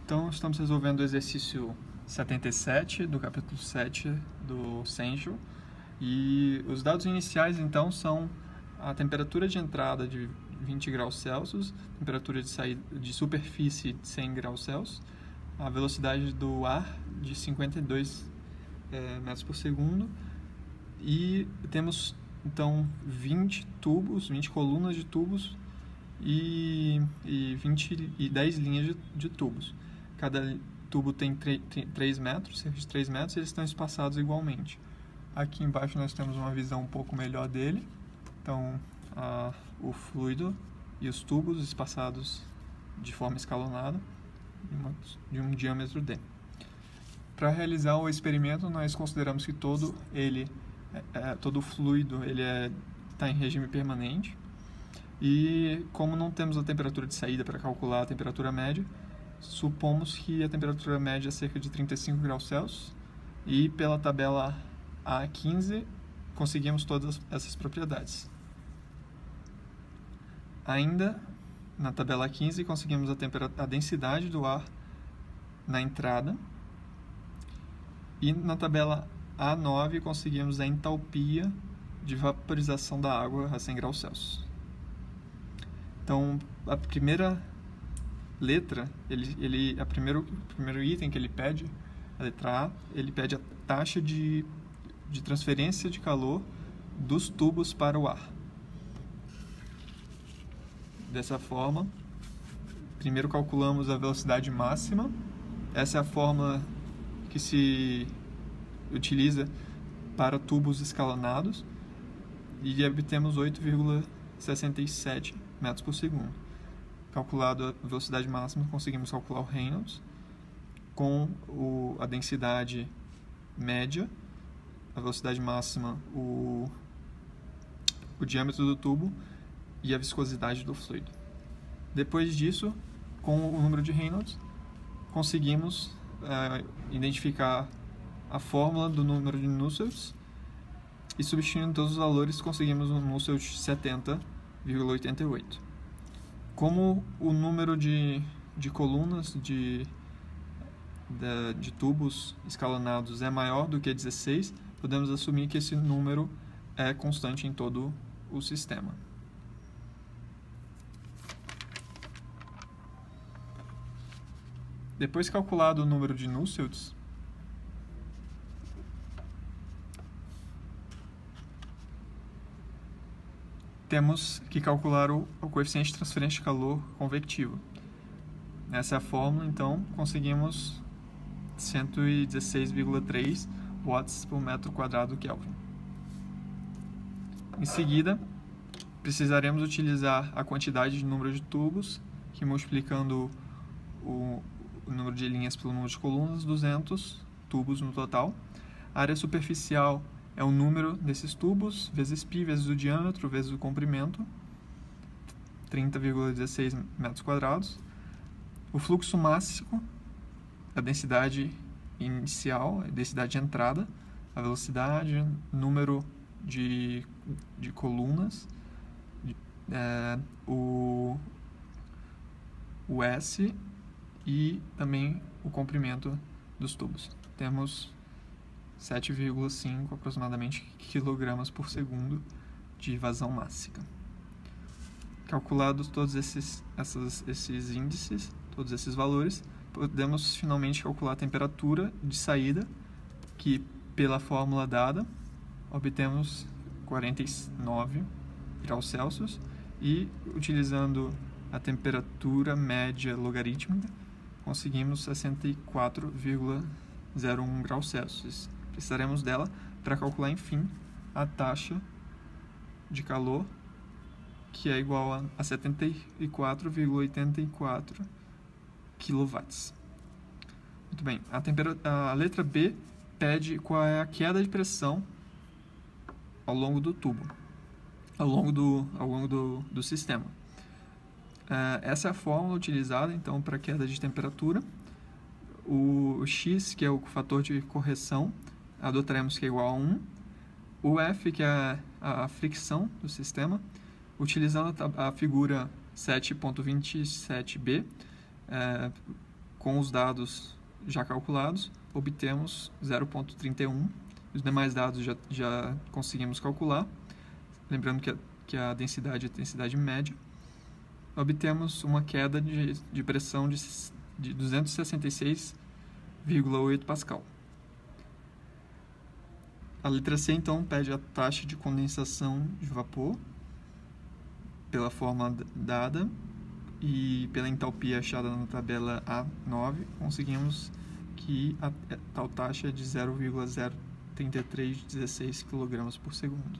Então, estamos resolvendo o exercício 77 do capítulo 7 do Senju. E os dados iniciais, então, são a temperatura de entrada de 20 graus Celsius, temperatura de saída de superfície de 100 graus Celsius, a velocidade do ar de 52 metros por segundo, e temos, então, 20 tubos, 20 colunas de tubos e 10 linhas de tubos. Cada tubo tem 3 metros, cerca de 3 metros, e eles estão espaçados igualmente. Aqui embaixo nós temos uma visão um pouco melhor dele. Então, o fluido e os tubos espaçados de forma escalonada, de um diâmetro D. Para realizar o experimento, nós consideramos que todo o fluido está em regime permanente. E como não temos a temperatura de saída para calcular a temperatura média, supomos que a temperatura média é cerca de 35 graus Celsius, e pela tabela A15 conseguimos todas essas propriedades. Ainda na tabela A15 conseguimos a densidade do ar na entrada, e na tabela A9 conseguimos a entalpia de vaporização da água a 100 graus Celsius. Então, a primeira letra, o primeiro item que ele pede, a letra A, ele pede a taxa de transferência de calor dos tubos para o ar. Dessa forma, primeiro calculamos a velocidade máxima. Essa é a fórmula que se utiliza para tubos escalonados, e obtemos 8,67 metros por segundo. Calculado a velocidade máxima, conseguimos calcular o Reynolds com a densidade média, a velocidade máxima, o diâmetro do tubo e a viscosidade do fluido. Depois disso, com o número de Reynolds, conseguimos identificar a fórmula do número de Nusselt, e substituindo todos os valores conseguimos um Nusselt 70,88. Como o número de colunas de tubos escalonados é maior do que 16, podemos assumir que esse número é constante em todo o sistema. Depois calculado o número de Nusselts, temos que calcular o coeficiente de transferência de calor convectivo. Essa é a fórmula, então conseguimos 116,3 watts por metro quadrado Kelvin. Em seguida, precisaremos utilizar a quantidade de número de tubos, que multiplicando o número de linhas pelo número de colunas, 200 tubos no total. A área superficial é o número desses tubos, vezes π, vezes o diâmetro, vezes o comprimento, 30,16 metros quadrados. O fluxo máximo, a densidade inicial, a densidade de entrada, a velocidade, número de colunas, o S e também o comprimento dos tubos. Temos 7,5 aproximadamente kg por segundo de vazão máxima. Calculados todos esses índices, todos esses valores, podemos finalmente calcular a temperatura de saída, que pela fórmula dada obtemos 49 graus Celsius, e utilizando a temperatura média logarítmica conseguimos 64,01 graus Celsius. Precisaremos dela para calcular, enfim, a taxa de calor, que é igual a 74,84 kW. Muito bem, a letra B pede qual é a queda de pressão ao longo do tubo, ao longo do sistema. Essa é a fórmula utilizada, então, para queda de temperatura. O X, que é o fator de correção, adotaremos que é igual a 1. O F, que é a fricção do sistema, utilizando a figura 7.27b, com os dados já calculados, obtemos 0,31. Os demais dados já conseguimos calcular. Lembrando que a densidade é a densidade média. Obtemos uma queda de pressão de 266,8 Pascal. A letra C, então, pede a taxa de condensação de vapor pela fórmula dada e pela entalpia achada na tabela A9, conseguimos que a tal taxa é de 0,03316 kg por segundo.